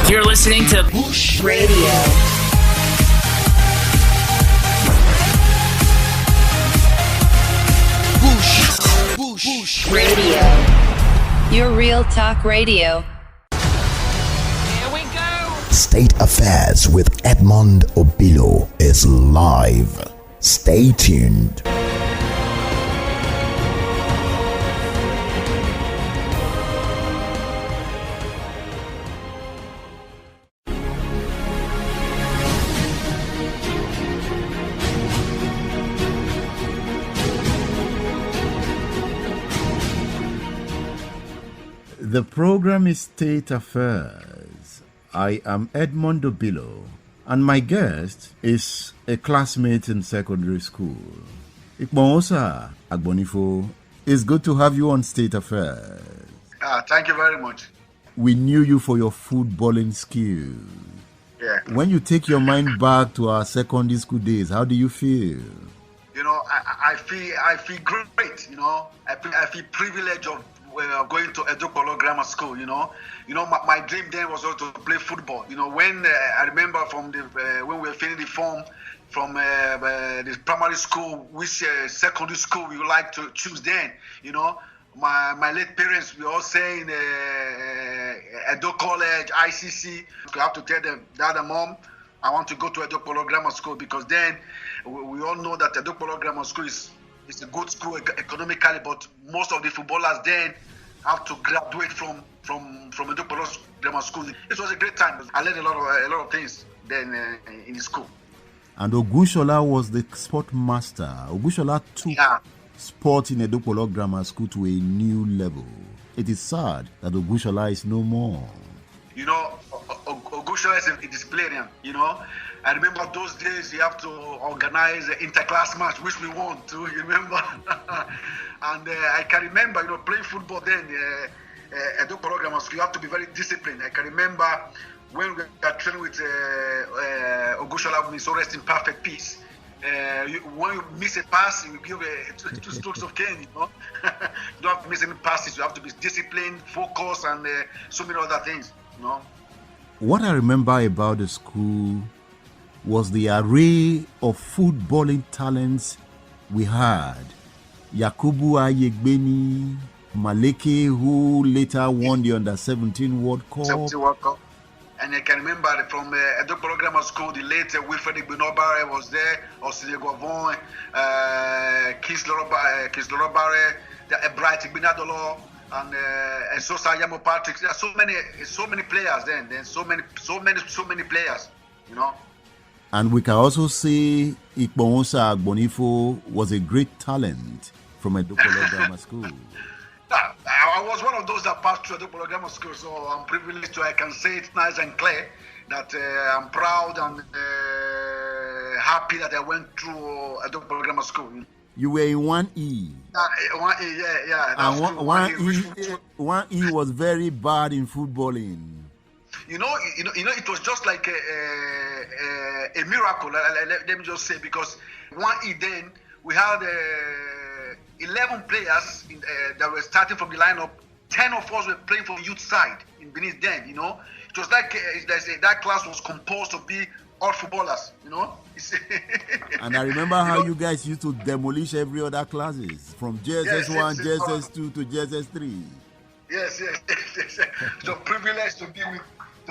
You're listening to Bush Radio. Bush Radio. Your real talk radio. Here we go. State Affairs with Edmund Obilo is live. Stay tuned. The program is State Affairs. I am Edmund Obilo, and my guest is a classmate in secondary school. Ikponmwosa Agbonifo, it's good to have you on State Affairs. Thank you very much. We knew you for your footballing skills. Yeah. When you take your mind back to our secondary school days, how do you feel? You know, I feel great. You know, I feel privileged of going to Edokpolo Grammar School. You know, my dream then was also to play football. You know, when I remember from when we were filling the form from the primary school, which secondary school we would like to choose then. You know, my late parents were all saying Edo College, ICC. You have to tell them, Dad and Mom, I want to go to Edokpolo Grammar School, because then we all know that Edokpolo Grammar School is a good school economically, but most of the footballers then have to graduate from Edokpolo Grammar School. It was a great time. I learned a lot of things then in the school. And Ogushola was the sport master. Ogushola took sport in Edokpolo Grammar School to a new level. It is sad that Ogushola is no more. You know, Ogushola is a disciplinarian, you know. I remember those days you have to organize an inter-class match, which we won too, you remember? And I can remember, you know, playing football then, Edokpolo Grammar School, you have to be very disciplined. I can remember when we were training with Ogushola, we so rest in perfect peace. When you miss a pass, you give two strokes of cane, you know. You don't have to miss any passes, you have to be disciplined, focused, and so many other things, you know. What I remember about the school was the array of footballing talents we had. Yakubu Ayegbeni, Maleke, who later won the Under-17 World Cup. 17 World Cup. And I can remember from Edokpolo Grammar School, the late Wilfred Igbinobare was there, Osile Govon, Kislorobare, Bright Igbinadolo, and Sosa Yamo Patrick. There are so many players then so many players, you know. And we can also say Ikponmwosa Agbonifo was a great talent from Edokpolo Grammar School. I was one of those that passed through Edokpolo Grammar School, so I'm privileged I can say it nice and clear that I'm proud and happy that I went through Edokpolo Grammar School. You were in 1E. 1E, yeah. And 1E was very bad in footballing. You know, it was just like a miracle. Let me just say, because 1E then we had 11 players that were starting from the lineup. 10 of us were playing for the youth side in Benin then. You know, it was like that class was composed to be all footballers. You know. And I remember how you guys used to demolish every other classes from JSS1, JSS2 to JSS3. Yes. So privileged to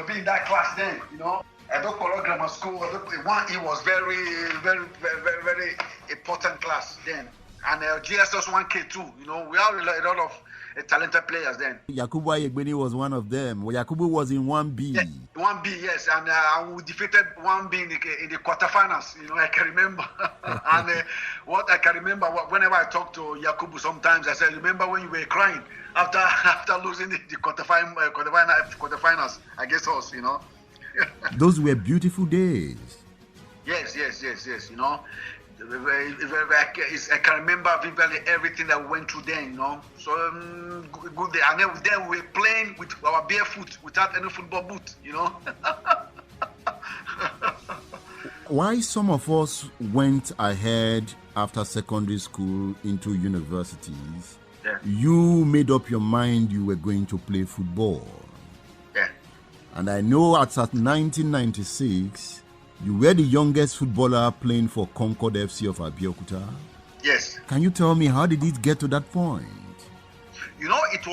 be in that class then, you know. Edokpolo Grammar School, 1E was very, very, very, very, very important class then. And GSS 1K too, you know. We have a lot of talented players then. Yakubu Ayegbeni was one of them. Yakubu was in 1B. Yeah, 1B, yes. And we defeated 1B in the quarterfinals, you know, I can remember. And what I can remember, whenever I talk to Yakubu sometimes, I say, remember when you were crying after losing the quarterfinals against us, you know. Those were beautiful days. Yes, you know. I can remember vividly everything that we went through then, you know. So good day. And then we were playing with our bare foot without any football boot, you know. Why some of us went ahead after secondary school into universities, you made up your mind you were going to play football. Yeah. And I know at 1996, you were the youngest footballer playing for Concord FC of Abeokuta. Yes. Can you tell me, how did it get to that point? You know, it's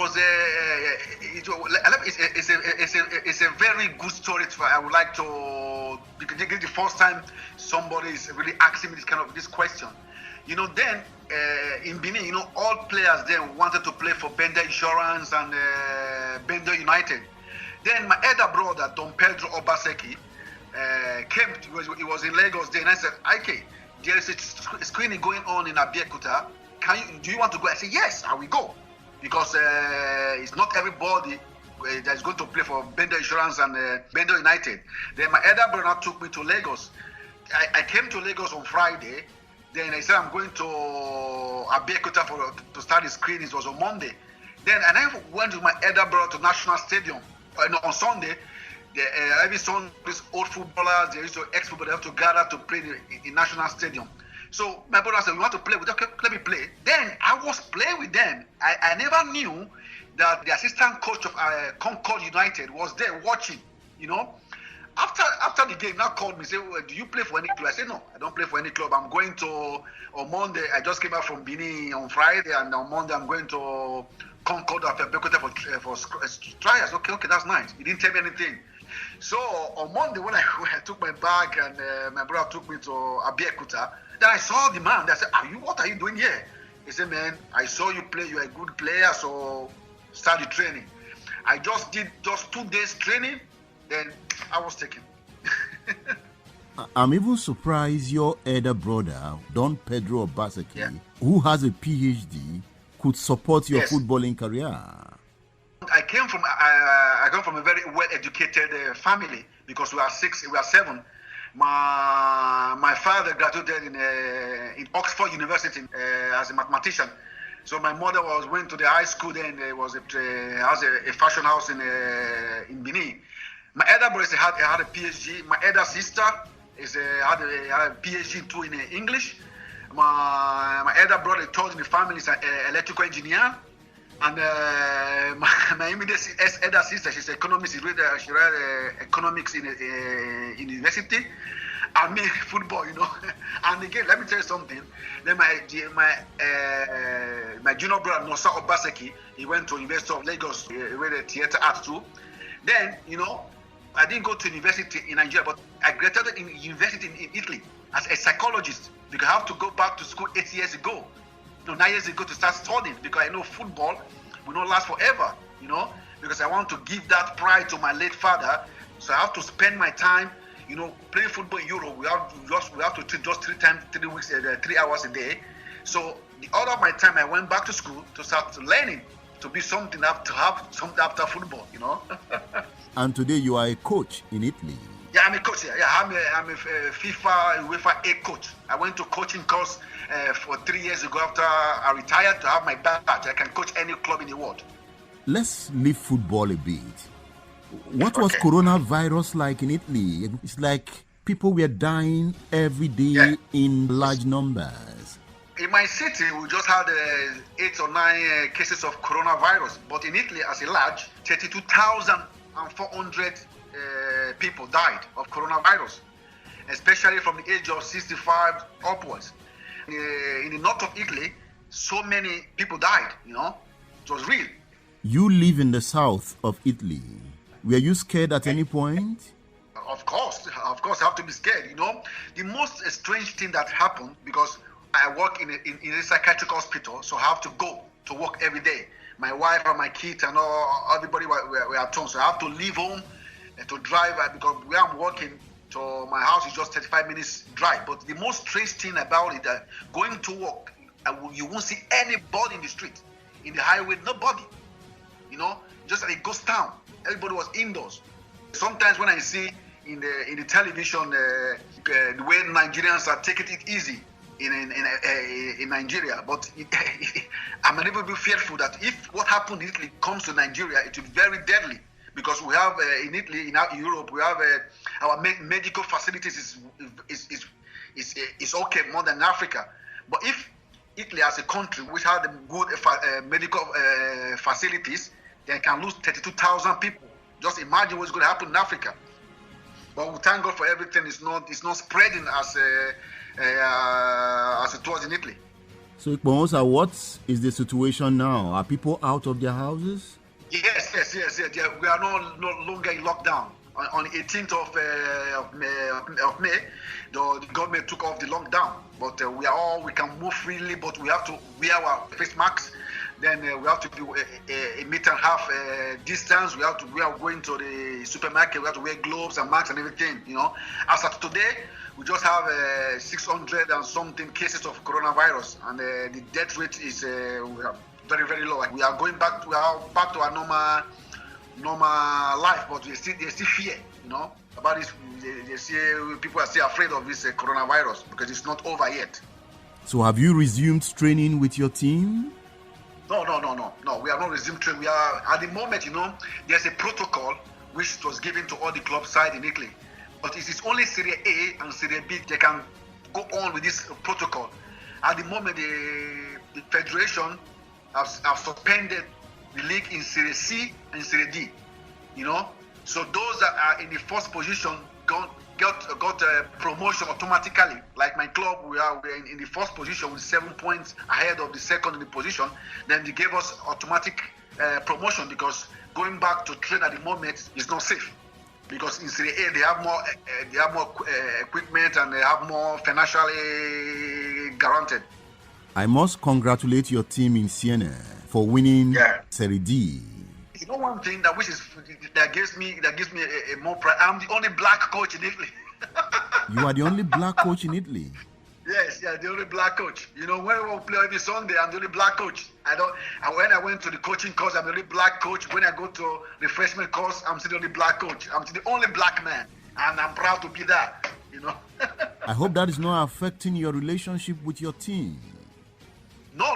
a very good story. I would like to, because this is the first time somebody is really asking me this question. You know, then in Benin, you know, all players then wanted to play for Bender Insurance and Bender United. Then my elder brother, Don Pedro Obaseki, came. He was in Lagos then. I said, "Okay, there is a screening going on in Abeokuta. Do you want to go?" I said, "Yes, I will go." Because it's not everybody that's going to play for Bender Insurance and Bender United. Then my elder brother took me to Lagos. I came to Lagos on Friday. Then I said I'm going to Abeokuta to start the screening. It was on Monday. Then I went with my elder brother to National Stadium on Sunday. Every Sunday, these old footballers, they used to ex-footballers have to gather to play in National Stadium. So my brother said, "We want to play with them. Okay, let me play." Then I was playing with them. I never knew that the assistant coach of Concord United was there watching. You know, after the game, now called me, say, "Well, do you play for any club?" I said, "No, I don't play for any club. I'm going to on Monday. I just came back from Benin on Friday, and on Monday I'm going to Concord of Abeokuta for trials." Okay, that's nice. He didn't tell me anything. So on Monday when I took my bag and my brother took me to Abeokuta. Then I saw the man. I said, "What are you doing here?" He said, "Man, I saw you play. You're a good player, so start the training." I just did 2 days training. Then I was taken. I'm even surprised your elder brother, Don Pedro Obaseki, who has a PhD, could support your footballing career. I come from a very well-educated family because we are 7. My father graduated in Oxford University as a mathematician. So my mother went to the high school then. Has a fashion house in Benin. My elder brother had a PhD. My elder sister had a PhD too in English. My elder brother taught in the family is an electrical engineer. And my immediate elder sister, she's an economist. She read economics in university. And me, football, you know. And again, let me tell you something. Then my junior brother, Nosa Obaseki, he went to University of Lagos. He read theater art too. Then, you know, I didn't go to university in Nigeria, but I graduated in university in Italy as a psychologist because I have to go back to school 8 years ago. 9 years ago to start studying because I know football will not last forever, you know, because I want to give that pride to my late father. So I have to spend my time, you know, playing football in Europe. We have to train just 3 hours a day. So the other of my time, I went back to school to start learning to be something to have something after football, you know. And today you are a coach in Italy. Yeah, I'm a coach. Yeah, I'm a FIFA UEFA A coach. I went to coaching course for 3 years ago after I retired to have my badge. I can coach any club in the world. Let's leave football a bit. What was coronavirus like in Italy? It's like people were dying every day in large numbers. In my city, we just had 8 or 9 cases of coronavirus. But in Italy, as a large, 32,400 people died of coronavirus, especially from the age of 65 upwards. In the north of Italy, so many people died, you know. It was real. You live in the south of Italy. Were you scared at any point? Of course, I have to be scared, you know. The most strange thing that happened, because I work in a psychiatric hospital, so I have to go to work every day. My wife and my kids and everybody were at home, so I have to leave home to drive, because where I'm working to my house is just 35 minutes drive. But the most strange thing about it, that going to work, you won't see anybody in the street, in the highway, nobody. You know, just like a ghost town. Everybody was indoors. Sometimes when I see in the television the way Nigerians are taking it easy in Nigeria, but I'm a little bit fearful that if what happened in Italy comes to Nigeria, it will be very deadly. Because we have in Italy, in Europe, we have our medical facilities is okay more than Africa. But if Italy as a country which has good medical facilities, they can lose 32,000 people Just imagine what's going to happen in Africa. But we thank God for everything. It's not spreading as it was in Italy. So, Ikponmwosa, what is the situation now? Are people out of their houses? Yes. We are no longer in lockdown. On the 18th of May, the government took off the lockdown. But we can move freely, but we have to wear our face masks. Then we have to do a meter and a half distance. We are going to the supermarket. We have to wear gloves and masks and everything. As of today, we just have 600 and something cases of coronavirus, and the death rate is very, very low. Like we are back to our normal life, but there's still fear, about this. People are still afraid of this coronavirus because it's not over yet. So have you resumed training with your team? No. We are not resumed training. We are at the moment, there's a protocol which was given to all the club side in Italy, but it is only Serie A and Serie B they can go on with this protocol. At the moment, the federation have suspended the league in Serie C and Serie D. So those that are in the first position got a promotion automatically. Like my club, we are in the first position with 7 points ahead of the second in the position. Then they gave us automatic promotion because going back to train at the moment is not safe. Because in Serie A they have more equipment and they have more financially guaranteed. I must congratulate your team in Insiene for winning Serie D. You know one thing that gives me a more pride. I'm the only black coach in Italy. You are the only black coach in Italy. Yes, the only black coach. When we play every Sunday, I'm the only black coach. When I went to the coaching course, I'm the only black coach. When I go to refreshment course, I'm still the only black coach. I'm still the only black man, and I'm proud to be that. I hope that is not affecting your relationship with your team. No.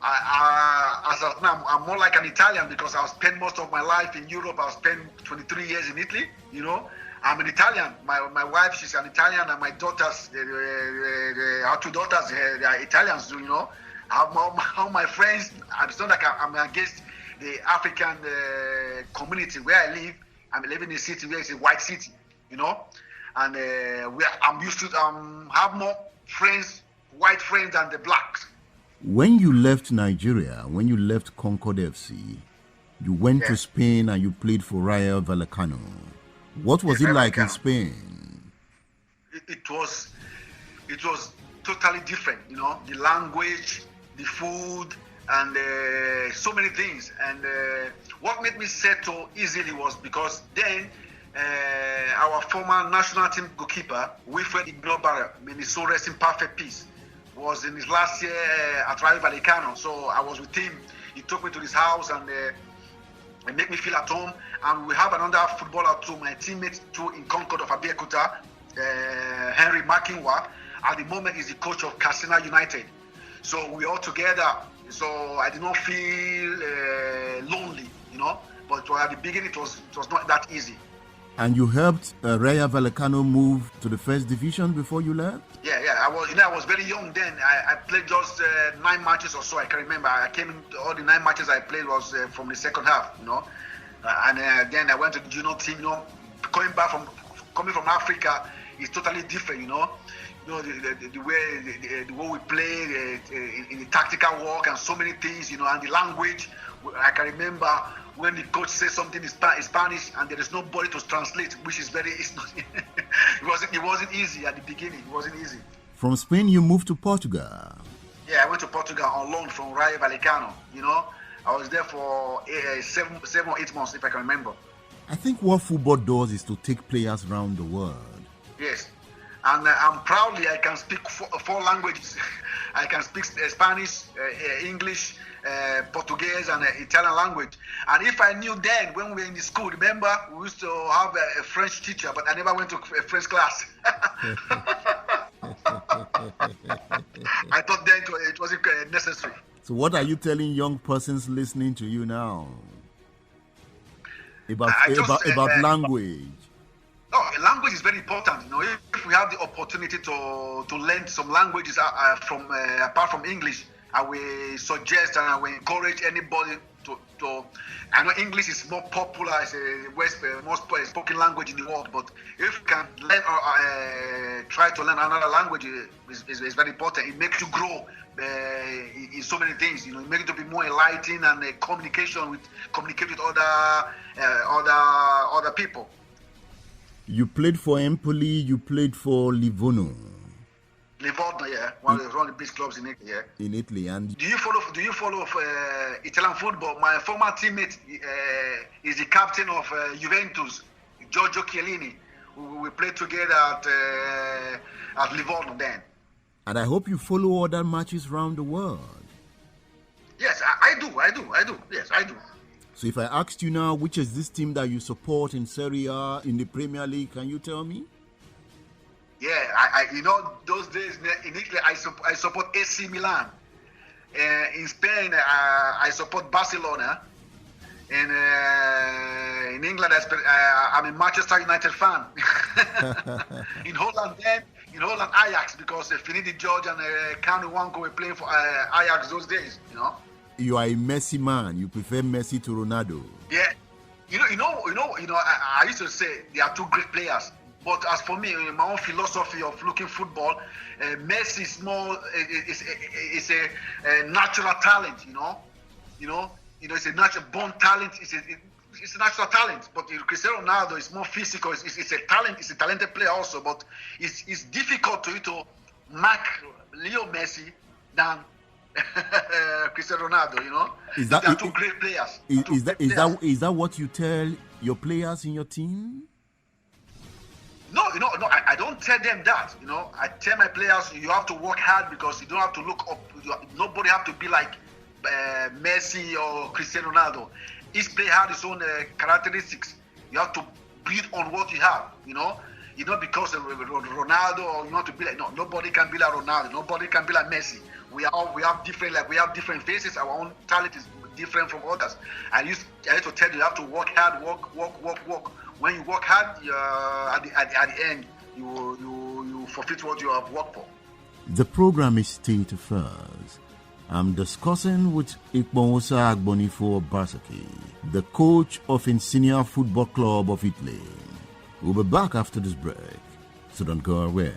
As of now, I'm more like an Italian because I've spent most of my life in Europe. I've spent 23 years in Italy. I'm an Italian. My wife, she's an Italian, and my daughters, our two daughters, they are Italians. I have all my friends. It's not like I'm against the African community where I live. I'm living in a city where it's a white city, and I'm used to have more friends, white friends, than the blacks. When you left Nigeria, when you left Concord FC, you went to Spain and you played for Rayo Vallecano. What was it like in Spain? It was totally different. The language, the food, and so many things. And what made me settle easily was because then our former national team goalkeeper, Wilfred Ignobarra, may his soul rest in perfect peace, was in his last year at Rayo Vallecano. So I was with him. He took me to his house and made me feel at home. And we have another footballer too, my teammate too in Concord of Abeokuta, Henry Makinwa. At the moment, he's the coach of Casina United. So we all together. So I did not feel lonely, But at the beginning, it was not that easy. And you helped Rayo Vallecano move to the first division before you left? Yeah. I was very young then. I played just 9 matches or so. I can remember. All the 9 matches I played was from the second half, And then I went to the junior team. Coming from Africa is totally different, the way we play in the tactical work and so many things, and the language. I can remember when the coach says something in Spanish and there is nobody to translate, which is it wasn't easy at the beginning. It wasn't easy. From Spain, you moved to Portugal. Yeah, I went to Portugal on loan from Rayo Vallecano. I was there for 7 or 8 months, if I can remember. I think what football does is to take players around the world. Yes. And proudly I can speak 4 languages. I can speak Spanish, English, Portuguese, and Italian language. And if I knew then, when we were in the school, remember, we used to have a French teacher, but I never went to a French class. I thought then it wasn't necessary. So what are you telling young persons listening to you now about language? Oh, language is very important. If we have the opportunity to learn some languages apart from English, I will suggest and I will encourage anybody I know English is more popular as a most spoken language in the world, but if you can learn try to learn another language is very important. It makes you grow in so many things. You know, it makes you to be more enlightened and communicate with other people. You played for Empoli. You played for Livorno. Livorno, yeah, one of the best clubs in Italy. Yeah. In Italy, and do you follow Italian football? My former teammate is the captain of Juventus, Giorgio Chiellini. We played together at Livorno then. And I hope you follow other matches around the world. Yes, I do. Yes, I do. So if I asked you now, which is this team that you support in Serie A, in the Premier League, can you tell me? Yeah, I those days in Italy, I support AC Milan. In Spain, I support Barcelona. And in England, I'm a Manchester United fan. In Holland, Ajax, because Finidi George and Kanu Wanko were playing for Ajax those days. You are a Messi man. You prefer Messi to Ronaldo. Yeah, I used to say they are two great players. But as for me, my own philosophy of looking football, Messi is more it's a natural talent. It's a natural born talent. It's a natural talent. But Cristiano Ronaldo is more physical. It's a talent. It's a talented player also. But it's difficult to you to mark Leo Messi than Cristiano Ronaldo. They are two great players. Is that what you tell your players in your team? No, I don't tell them that. I tell my players, you have to work hard because you don't have to look up. Nobody have to be like Messi or Cristiano Ronaldo. Each player has his own characteristics. You have to build on what you have. Because of Ronaldo or you want to be like nobody can be like Ronaldo. Nobody can be like Messi. We have different faces. Our own talent is different from others. I used to tell you have to work hard, work. When you work hard, at the end, you fulfill what you have worked for. The program is State Affairs. I'm discussing with Ikponmwosa Agbonifo, the coach of Insiene Football Club of Italy. We'll be back after this break, so don't go away.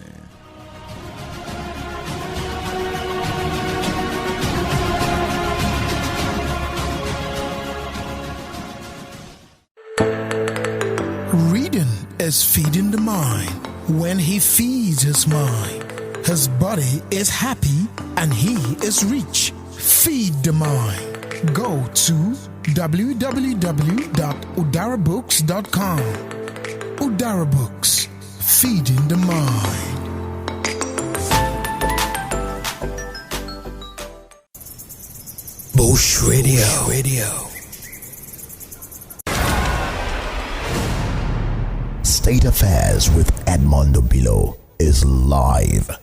Is feeding the mind. When he feeds his mind, his body is happy and he is rich. Feed the mind. Go to www.udarabooks.com. Udara Books, feeding the mind. Bush Radio. State Affairs with Edmund Obilo is live.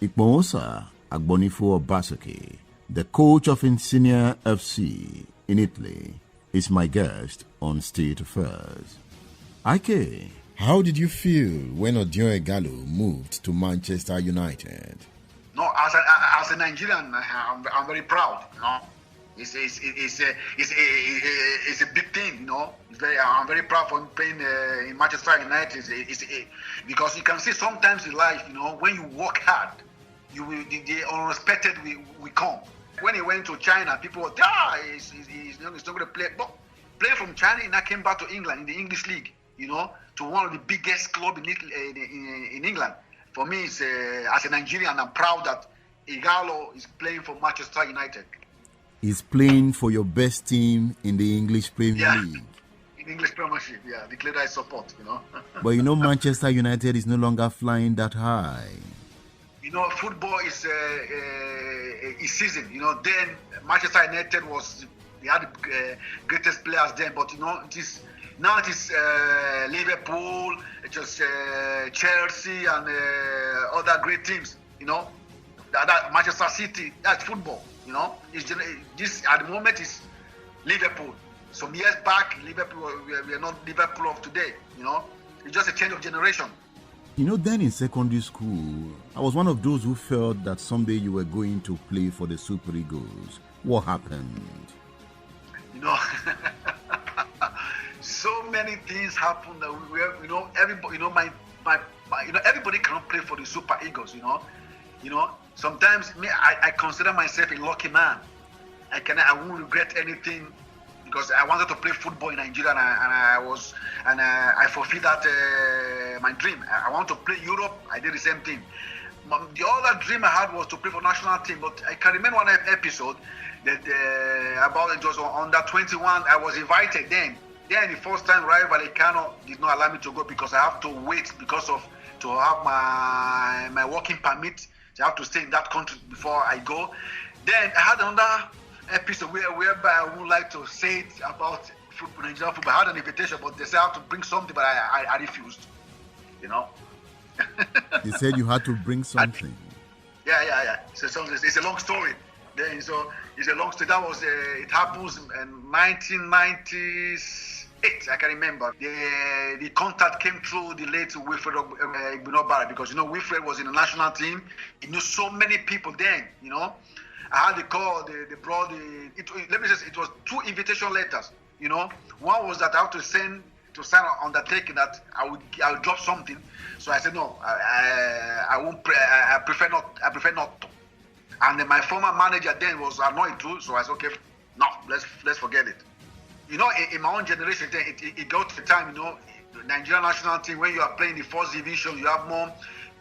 Ikponmwosa Agbonifo, the coach of Insiene FC in Italy, is my guest on State Affairs. Ike, how did you feel when Odion Ighalo moved to Manchester United? No, as a Nigerian, I'm very proud. It's a big thing. I'm very proud for playing in Manchester United. Because you can see sometimes in life, when you work hard, the unexpected will come. When he went to China, people were he's not going to play. But playing from China, and I came back to England in the English League. To one of the biggest clubs in England. For me, as a Nigerian, I'm proud that Ighalo is playing for Manchester United. He's playing for your best team in the English Premier League. In English Premiership, the club I support, But Manchester United is no longer flying that high. Football is season. Then Manchester United they had the greatest players then, but now it is Liverpool, just Chelsea and other great teams. That Manchester City. That's football. This at the moment is Liverpool. some years back, Liverpool, we are not Liverpool of today, you know. It's just a change of generation. You know, then in secondary school, I was one of those who felt that someday you were going to play for the Super Eagles. What happened? You know, so many things happened that you know, everybody, you know, you know, everybody cannot play for the Super Eagles, you know. Sometimes I consider myself a lucky man. I won't regret anything because I wanted to play football in Nigeria, and I fulfilled that my dream. I want to play Europe. I did the same thing. The other dream I had was to play for national team, but I can remember one episode that about it was under 21. I was invited then. Then the first time Rayo Vallecano did not allow me to go because I have to wait to have my working permit. I have to stay in that country before I go. Then I had another episode whereby I would like to say it about football, Nigerian football. I had an invitation, but they said I have to bring something, but I refused. You know. They said you had to bring something. Yeah. It's a long story. Then so it's a long story. That was it happens in 1998. I can remember. The contact came through the late Wilfred Igbinobara, because you know Wilfred was in the national team. He knew so many people then. You know, I had the call. They brought let me just. It was 2 invitation letters. You know, one was that I have to sign on undertaking that I would drop something. So I said no. I won't. I prefer not. I prefer not to. And then my former manager then was annoyed too. So I said okay, no, let's forget it. You know, in my own generation, then it got to the time, you know, the Nigerian national team, when you are playing the first division, you have more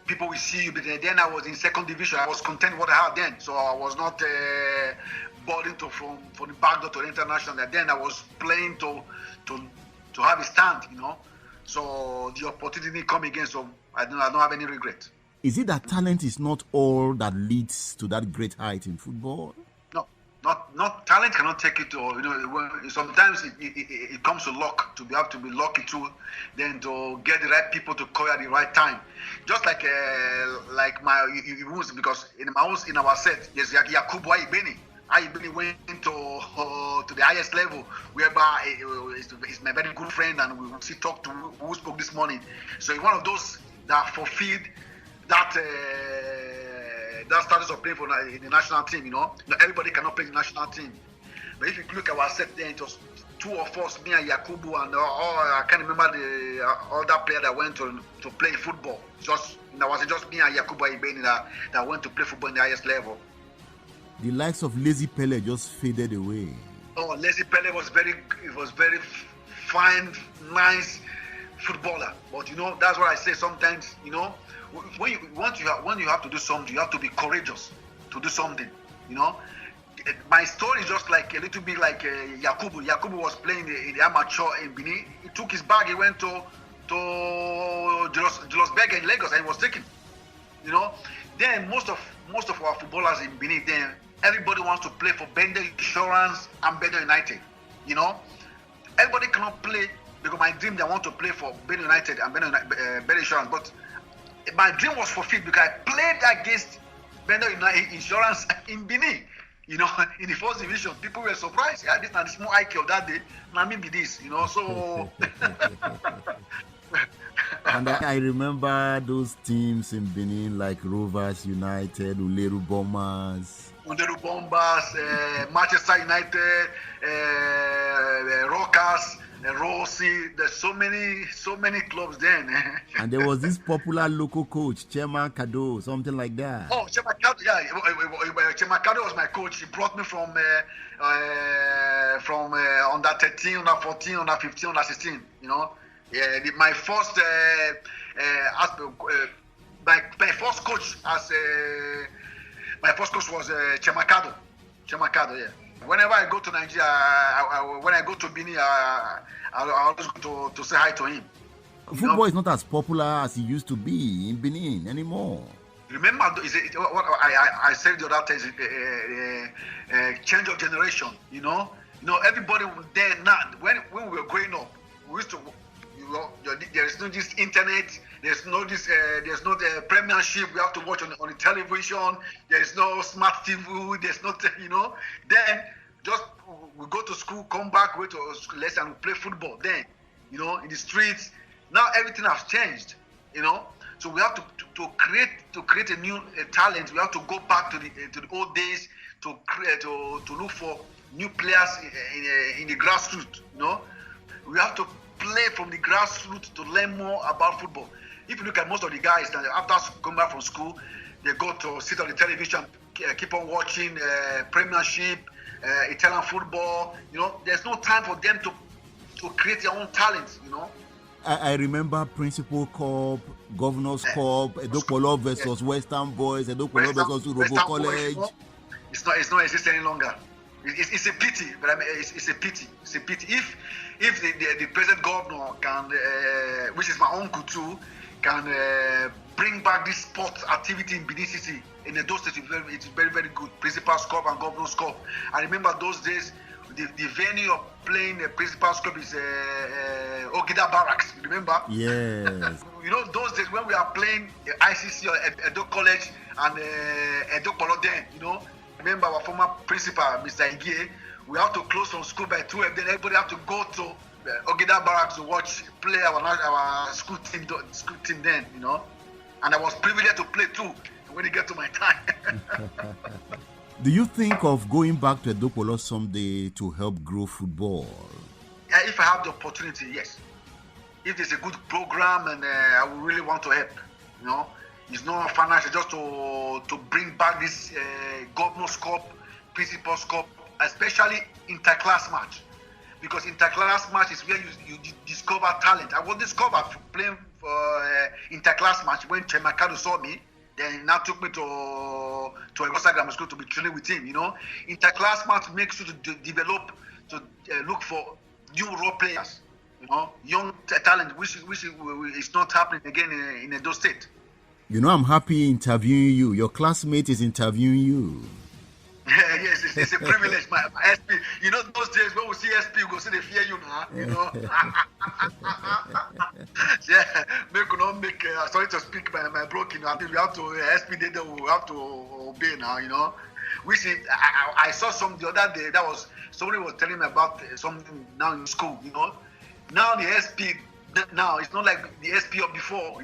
people will see you. But then I was in second division. I was content with what I had then. So I was not boarding from the back door to the international. And then I was playing to have a stand, you know. So the opportunity come again. So I don't have any regret. Is it that talent is not all that leads to that great height in football? Not talent cannot take it to, you know, sometimes it comes to luck, to be able to be lucky too, then to get the right people to call at the right time. Just like because in our set, there's Yakubu Ayibeni. Ayibeni went to the highest level, whereby he's my very good friend, and we still talk to who spoke this morning. So he's one of those that fulfilled that status of playing for the national team, you know. Not everybody cannot play the national team. But if you look at our set there, it was 2 of us, me and Yakubu, and I can't remember the other player that went to play football. Just me and Yakubu Ibeni that went to play football in the highest level. The likes of Lazy Pele just faded away. Oh, Lazy Pele was very fine, nice footballer. But you know, that's what I say sometimes, you know. When you have to do something, you have to be courageous to do something. You know, my story is just like a little bit like Yakubu. Yakubu was playing in the amateur in Benin. He took his bag. He went to Julius Berger in Lagos, and he was taken. You know, then most of our footballers in Benin, then everybody wants to play for Bender Insurance and Bender United. You know, everybody cannot play because my dream they want to play for Bender United and Bender Insurance, but my dream was fulfilled because I played against Bender Insurance in Benin. You know, in the first division, people were surprised. Yeah, this and the small IQ of that day. Now me be this, you know. So. And I remember those teams in Benin like Rovers United, Uleru Bombers, Manchester United, Rockers. Rossi, there's so many clubs then. And there was this popular local coach, Chema Kado, something like that. Oh, Chema Kado, yeah. Chema Kado was my coach. He brought me from under 13, under 14, under 15, under 16. You know, yeah. My first coach was Chema Kado. Chema Kado, yeah. Whenever I go to Nigeria, when I go to Benin, I always go to say hi to him. Football is not as popular as it used to be in Benin anymore. Remember, what I said the other time, change of generation. You know, everybody there now. When we were growing up, we used to, there is no this internet. There's no the Premiership. We have to watch on the television. There is no smart TV. There's not, you know. Then Just we go to school, come back, wait to lesson, and play football. Then, in the streets. Now everything has changed. So we have to create a new talent. We have to go back to the old days to look for new players in the grassroots. We have to play from the grassroots to learn more about football. If you look at most of the guys that after coming back from school, they go to sit on the television, keep on watching Premiership, Italian football. There's no time for them to create their own talents. I remember Principal Cup, Governor's Cup, Edokpolo versus Western Boys, Edokpolo versus Urobo College. It's not existing any longer. It's a pity, but I mean, it's a pity. It's a pity. If the present governor can, which is my uncle too, can bring back this sports activity in Benin City, in Edo State, it's very, very good. Principal's Cup and Governor's Cup. I remember those days. The venue of playing the Principal's Cup is Ogida Barracks. You remember? Yes. Those days when we are playing ICC or Edo College and Edokpolo then, remember our former principal, Mr. Igie, we have to close from school by 2 and then everybody have to go to Ogida Barracks to play our school team then, And I was privileged to play too when it get to my time. Do you think of going back to Edokpolo someday to help grow football? If I have the opportunity, yes. If there's a good program and I would really want to help, it's not financial, just to bring back this Governor's Cup, Principal's Cup, especially interclass match. Because interclass match is where you discover talent. I was discovered playing for interclass match when Chemakado saw me. Then he now took me to Empoli Grammar School to be training with him. Interclass match makes you to develop, to look for new role players. Young talent, which is not happening again in Edo State. I'm happy interviewing you. Your classmate is interviewing you. Yes, it's a privilege. My SP, those days when we see SP, we go see they fear you now. Yeah, make sorry to speak my broken. I think we have to SP. We have to obey now. We see. I saw some the other day. That was somebody was telling me about something now in school. Now the SP. Now it's not like the SP of before.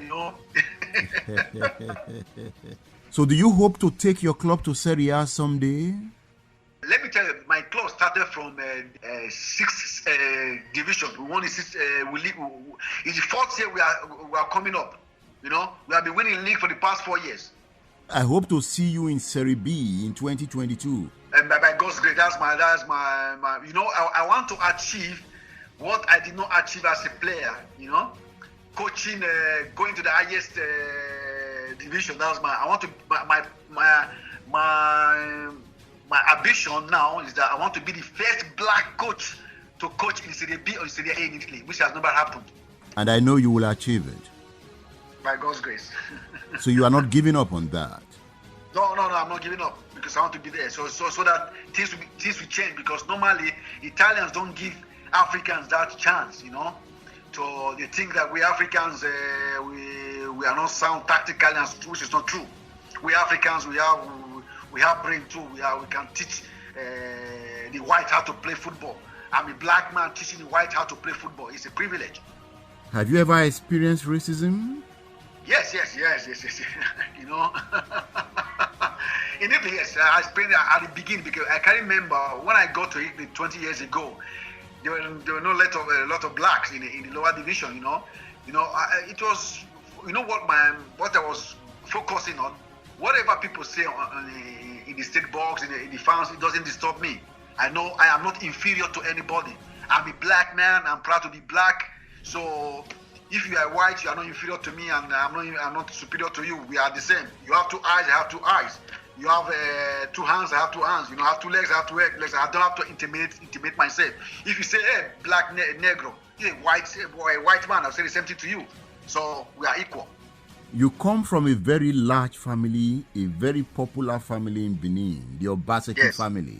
So do you hope to take your club to Serie A someday? Let me tell you, my club started from 6th division. We won the 6th. It's the 4th year we are coming up. We have been winning league for the past 4 years. I hope to see you in Serie B in 2022. And by God's grace, that's my. I want to achieve what I did not achieve as a player. Coaching, going to the highest division. That's my. I want to my ambition now is that I want to be the first black coach to coach in Serie B or Serie A in Italy, which has never happened. And I know you will achieve it. By God's grace. So you are not giving up on that? No, I'm not giving up because I want to be there. So that things will change, because normally Italians don't give Africans that chance, So they think that we Africans, we are not sound tactically, which is not true. We Africans, we have brain too. We can teach the white how to play football. I'm a black man teaching the white how to play football. It's a privilege. Have you ever experienced racism? Yes. In Italy, yes. I experienced it at the beginning, because I can remember when I got to Italy 20 years ago. There were no a lot of blacks in the lower division. It was what I was focusing on. Whatever people say in the state box, in the fans, it doesn't disturb me. I know I am not inferior to anybody. I'm a black man. I'm proud to be black. So if you are white, you are not inferior to me, and I'm not superior to you. We are the same. You have 2 eyes, I have 2 eyes. You have 2 hands, I have 2 hands. I have 2 legs, I have 2 legs. I don't have to intimidate myself. If you say, hey, black negro, hey, white man, I'll say the same thing to you. So we are equal. You come from a very large family, a very popular family in Benin, the Obaseki family.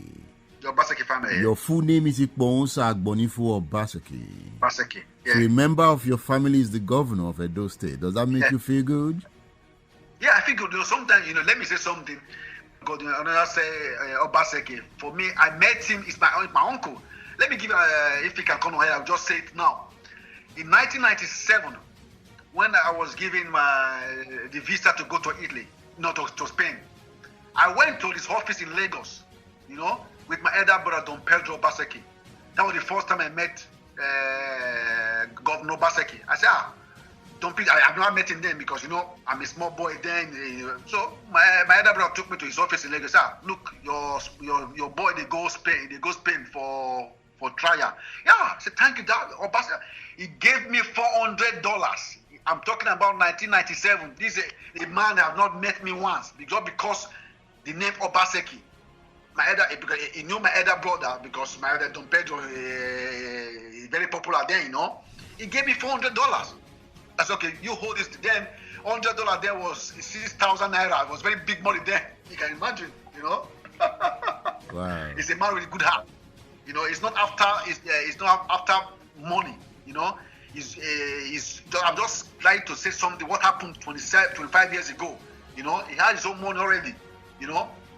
The Obaseki family. Your full name is Ikponmwosa Agbonifo Obaseki. Obaseki. Yeah. So a member of your family is the governor of Edo State. Does that make you feel good? Yeah, I feel good. Sometimes, let me say something. God, another say Obaseki. For me, I met him. It's my uncle. Let me give if he can come on here, I'll just say it now. In 1997, when I was given the visa to go to Italy, not to Spain, I went to his office in Lagos, with my elder brother Don Pedro Obaseki. That was the first time I met Governor Obaseki. I said, Don Pedro, I have not met him then because I'm a small boy then. So my elder brother took me to his office in Lagos. Look, your boy they go Spain for trial. Yeah, I said, thank you, Dad. Obaseki. He gave me $400. I'm talking about 1997. This is a man that have not met me once because the name Obaseki. My elder, because he knew my elder brother because my elder Don Pedro is very popular then, He gave me $400. I said, okay, you hold this. Then $100 there was 6,000 naira. It was very big money then. You can imagine, Wow. He's a man with a good heart. It's not after money. I'm just trying to say something. What happened 25 years ago? He had his own money already.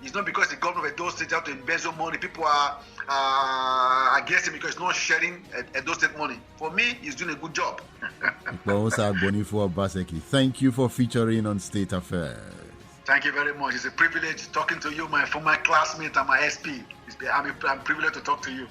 It's not because the government of Edo State have to embezzle money. People are against him because he's not sharing Edo State money. For me, he's doing a good job. Ikponmwosa Agbonifo Obaseki, thank you for featuring on State Affairs. Thank you very much. It's a privilege talking to you, my former classmate and my SP. I'm privileged to talk to you.